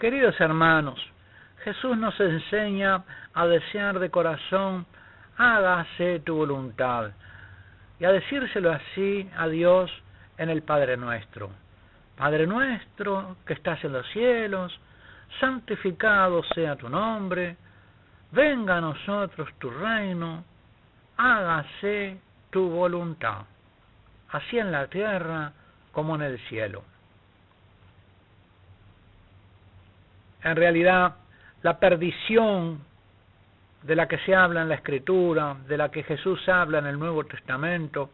Queridos hermanos, Jesús nos enseña a desear de corazón, hágase tu voluntad, y a decírselo así a Dios en el Padre Nuestro. Padre nuestro que estás en los cielos, santificado sea tu nombre, venga a nosotros tu reino, hágase tu voluntad, así en la tierra como en el cielo. En realidad, la perdición de la que se habla en la Escritura, de la que Jesús habla en el Nuevo Testamento,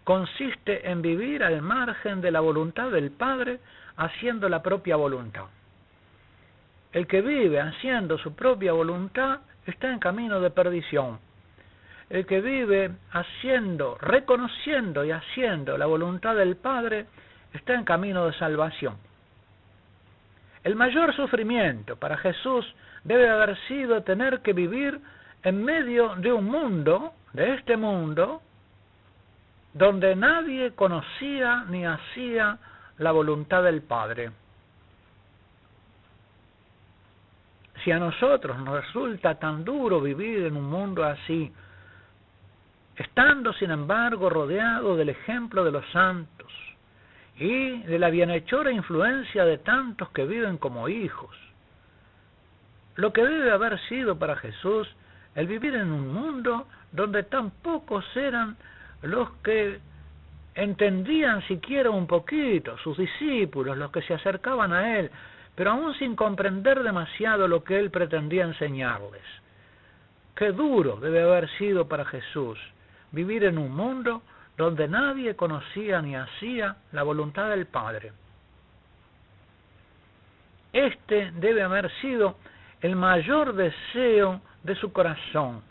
consiste en vivir al margen de la voluntad del Padre, haciendo la propia voluntad. El que vive haciendo su propia voluntad está en camino de perdición. El que vive reconociendo y haciendo la voluntad del Padre está en camino de salvación. El mayor sufrimiento para Jesús debe haber sido tener que vivir en medio de un mundo, de este mundo, donde nadie conocía ni hacía la voluntad del Padre. Si a nosotros nos resulta tan duro vivir en un mundo así, estando sin embargo rodeado del ejemplo de los santos y de la bienhechora influencia de tantos que viven como hijos, lo que debe haber sido para Jesús el vivir en un mundo donde tan pocos eran los que entendían siquiera un poquito, sus discípulos, los que se acercaban a Él, pero aún sin comprender demasiado lo que Él pretendía enseñarles. Qué duro debe haber sido para Jesús vivir en un mundo donde nadie conocía ni hacía la voluntad del Padre. Este debe haber sido el mayor deseo de su corazón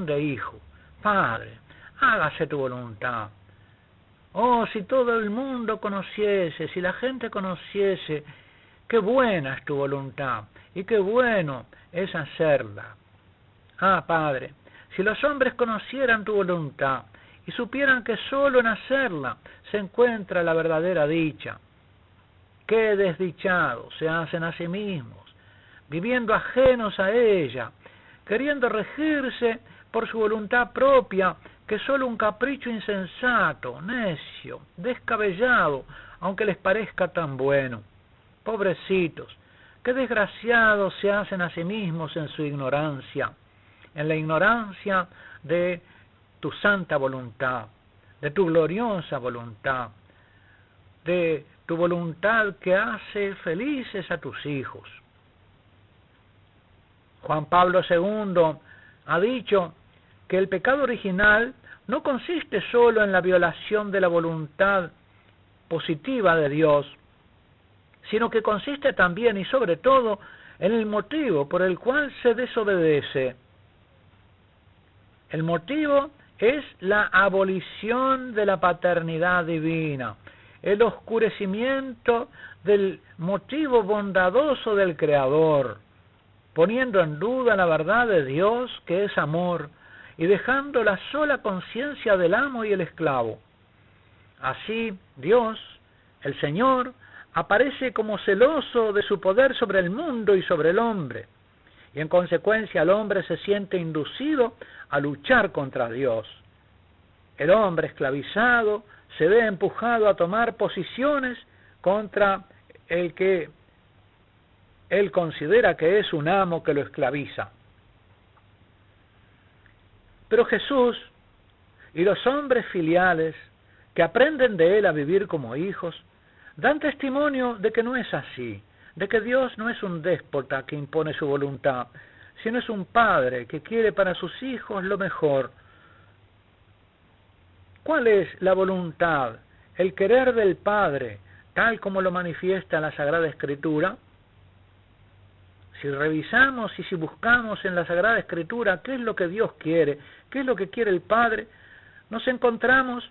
de hijo. Padre, hágase tu voluntad. Oh, si todo el mundo conociese, si la gente conociese, qué buena es tu voluntad y qué bueno es hacerla. Ah, Padre, si los hombres conocieran tu voluntad y supieran que solo en hacerla se encuentra la verdadera dicha. Qué desdichados se hacen a sí mismos, viviendo ajenos a ella, queriendo regirse por su voluntad propia, que solo un capricho insensato, necio, descabellado, aunque les parezca tan bueno. Pobrecitos, qué desgraciados se hacen a sí mismos en su ignorancia, en la ignorancia de tu santa voluntad, de tu gloriosa voluntad, de tu voluntad que hace felices a tus hijos. Juan Pablo II ha dicho que el pecado original no consiste solo en la violación de la voluntad positiva de Dios, sino que consiste también y sobre todo en el motivo por el cual se desobedece. El motivo es la abolición de la paternidad divina, el oscurecimiento del motivo bondadoso del Creador, poniendo en duda la verdad de Dios, que es amor, y dejando la sola conciencia del amo y el esclavo. Así, Dios, el Señor, aparece como celoso de su poder sobre el mundo y sobre el hombre, y en consecuencia el hombre se siente inducido a luchar contra Dios. El hombre esclavizado se ve empujado a tomar posiciones contra el que él considera que es un amo que lo esclaviza. Pero Jesús y los hombres filiales que aprenden de Él a vivir como hijos, dan testimonio de que no es así, de que Dios no es un déspota que impone su voluntad, sino es un padre que quiere para sus hijos lo mejor. ¿Cuál es la voluntad, el querer del Padre, tal como lo manifiesta la Sagrada Escritura? Si revisamos y si buscamos en la Sagrada Escritura qué es lo que Dios quiere, qué es lo que quiere el Padre, nos encontramos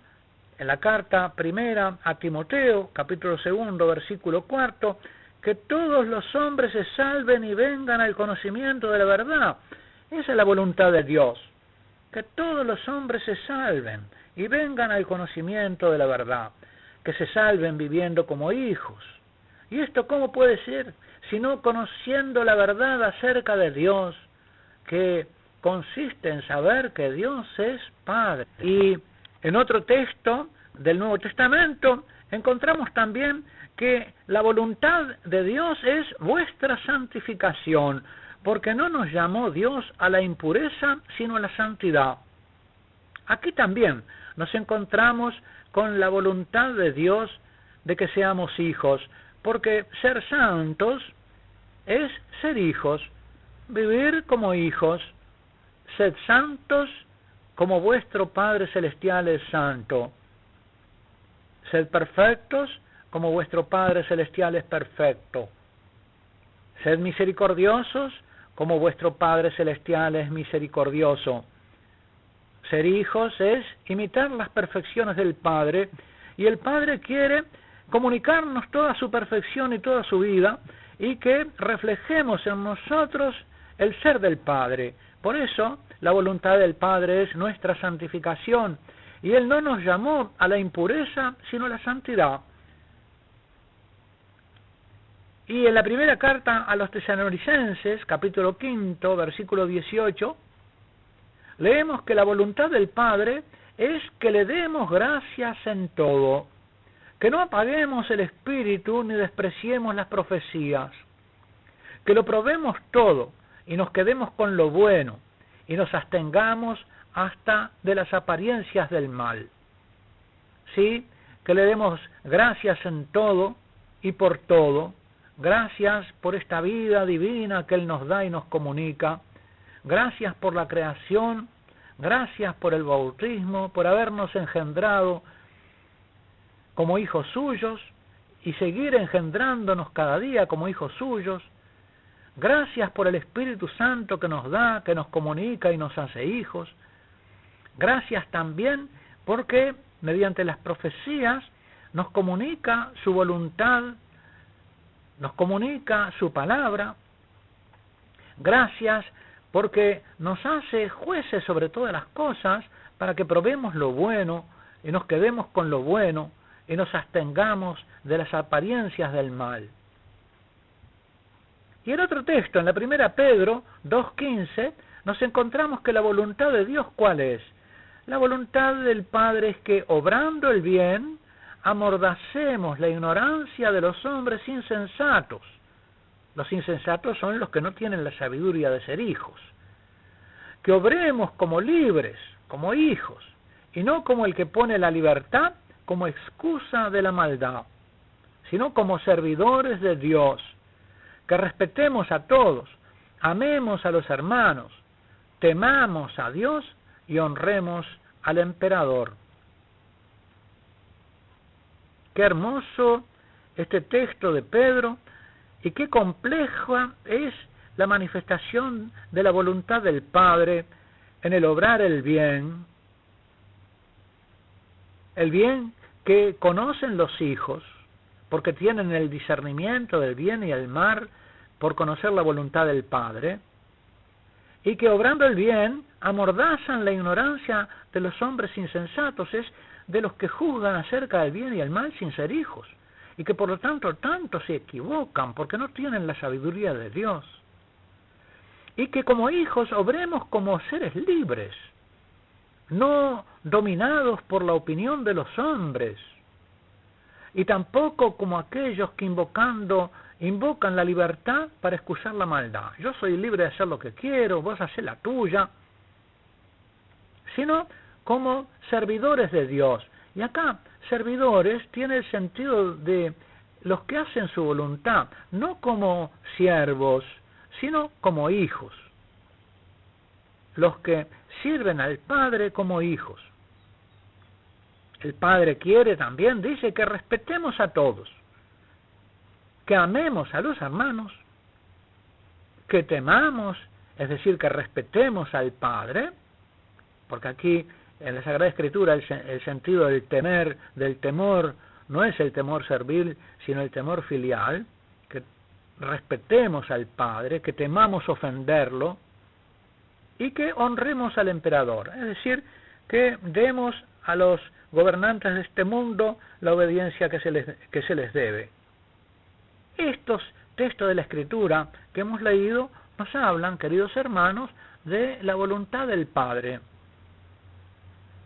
en la carta primera a Timoteo, capítulo 2, versículo 4, que todos los hombres se salven y vengan al conocimiento de la verdad. Esa es la voluntad de Dios, que todos los hombres se salven y vengan al conocimiento de la verdad, que se salven viviendo como hijos ¿Y esto cómo puede ser? Sino conociendo la verdad acerca de Dios, que consiste en saber que Dios es Padre. Y en otro texto del Nuevo Testamento encontramos también que la voluntad de Dios es vuestra santificación, porque no nos llamó Dios a la impureza, sino a la santidad. Aquí también nos encontramos con la voluntad de Dios de que seamos hijos, porque ser santos es ser hijos, vivir como hijos. Sed santos como vuestro Padre Celestial es santo. Sed perfectos como vuestro Padre Celestial es perfecto. Sed misericordiosos como vuestro Padre Celestial es misericordioso. Ser hijos es imitar las perfecciones del Padre, y el Padre quiere comunicarnos toda su perfección y toda su vida, y que reflejemos en nosotros el ser del Padre. Por eso, la voluntad del Padre es nuestra santificación, y Él no nos llamó a la impureza, sino a la santidad. Y en la primera carta a los Tesalonicenses, capítulo 5, versículo 18, leemos que la voluntad del Padre es que le demos gracias en todo, que no apaguemos el espíritu ni despreciemos las profecías, que lo probemos todo y nos quedemos con lo bueno y nos abstengamos hasta de las apariencias del mal. Sí, que le demos gracias en todo y por todo, gracias por esta vida divina que Él nos da y nos comunica, gracias por la creación, gracias por el bautismo, por habernos engendrado como hijos suyos y seguir engendrándonos cada día como hijos suyos. Gracias por el Espíritu Santo que nos da, que nos comunica y nos hace hijos. Gracias también porque mediante las profecías nos comunica su voluntad, nos comunica su palabra. Gracias porque nos hace jueces sobre todas las cosas para que probemos lo bueno y nos quedemos con lo bueno y nos abstengamos de las apariencias del mal. Y en otro texto, en la primera Pedro 2:15, nos encontramos que la voluntad de Dios, ¿cuál es? La voluntad del Padre es que, obrando el bien, amordacemos la ignorancia de los hombres insensatos. Los insensatos son los que no tienen la sabiduría de ser hijos. Que obremos como libres, como hijos, y no como el que pone la libertad como excusa de la maldad, sino como servidores de Dios, que respetemos a todos, amemos a los hermanos, temamos a Dios y honremos al emperador. Qué hermoso este texto de Pedro y qué compleja es la manifestación de la voluntad del Padre en el obrar el bien que conocen los hijos, porque tienen el discernimiento del bien y el mal por conocer la voluntad del Padre, y que obrando el bien amordazan la ignorancia de los hombres insensatos, es de los que juzgan acerca del bien y el mal sin ser hijos, y que por lo tanto se equivocan porque no tienen la sabiduría de Dios. Y que como hijos obremos como seres libres, no dominados por la opinión de los hombres, y tampoco como aquellos que invocan la libertad para excusar la maldad. Yo soy libre de hacer lo que quiero, vos hacés la tuya, sino como servidores de Dios. Y acá, servidores tiene el sentido de los que hacen su voluntad, no como siervos, sino como hijos. Los que sirven al Padre como hijos. El Padre quiere también, dice, que respetemos a todos, que amemos a los hermanos, que temamos, es decir, que respetemos al Padre, porque aquí en la Sagrada Escritura el sentido del temor, no es el temor servil, sino el temor filial, que respetemos al Padre, que temamos ofenderlo, y que honremos al emperador, es decir, que demos a los gobernantes de este mundo la obediencia que se les debe. Estos textos de la Escritura que hemos leído nos hablan, queridos hermanos, de la voluntad del Padre.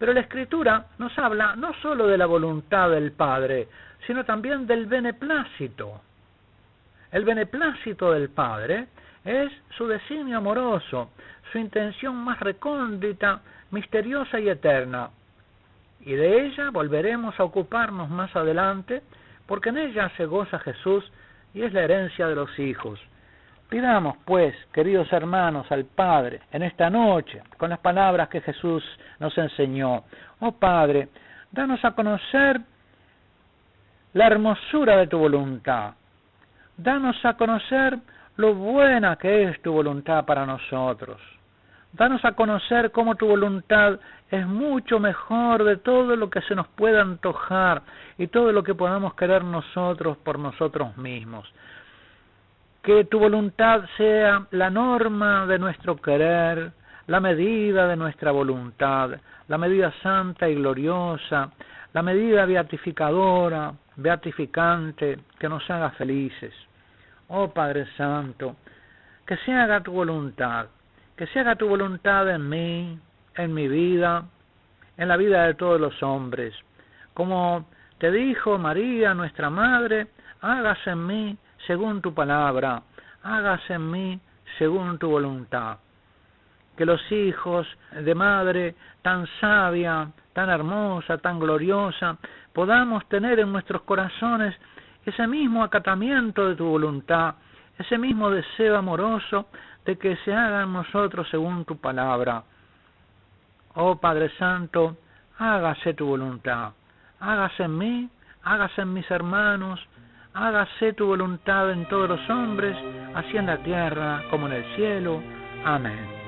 Pero la Escritura nos habla no solo de la voluntad del Padre, sino también del beneplácito. El beneplácito del Padre es su designio amoroso, su intención más recóndita, misteriosa y eterna. Y de ella volveremos a ocuparnos más adelante, porque en ella se goza Jesús y es la herencia de los hijos. Pidamos, pues, queridos hermanos, al Padre, en esta noche, con las palabras que Jesús nos enseñó. Oh Padre, danos a conocer la hermosura de tu voluntad. Danos a conocer lo buena que es tu voluntad para nosotros. Danos a conocer cómo tu voluntad es mucho mejor de todo lo que se nos pueda antojar y todo lo que podamos querer nosotros por nosotros mismos. Que tu voluntad sea la norma de nuestro querer, la medida de nuestra voluntad, la medida santa y gloriosa, la medida beatificadora, beatificante, que nos haga felices. Oh Padre Santo, que se haga tu voluntad en mí, en mi vida, en la vida de todos los hombres. Como te dijo María, nuestra Madre, hágase en mí según tu palabra, hágase en mí según tu voluntad. Que los hijos de Madre tan sabia, tan hermosa, tan gloriosa, podamos tener en nuestros corazones ese mismo acatamiento de tu voluntad, ese mismo deseo amoroso de que se haga en nosotros según tu palabra. Oh Padre Santo, hágase tu voluntad, hágase en mí, hágase en mis hermanos, hágase tu voluntad en todos los hombres, así en la tierra como en el cielo. Amén.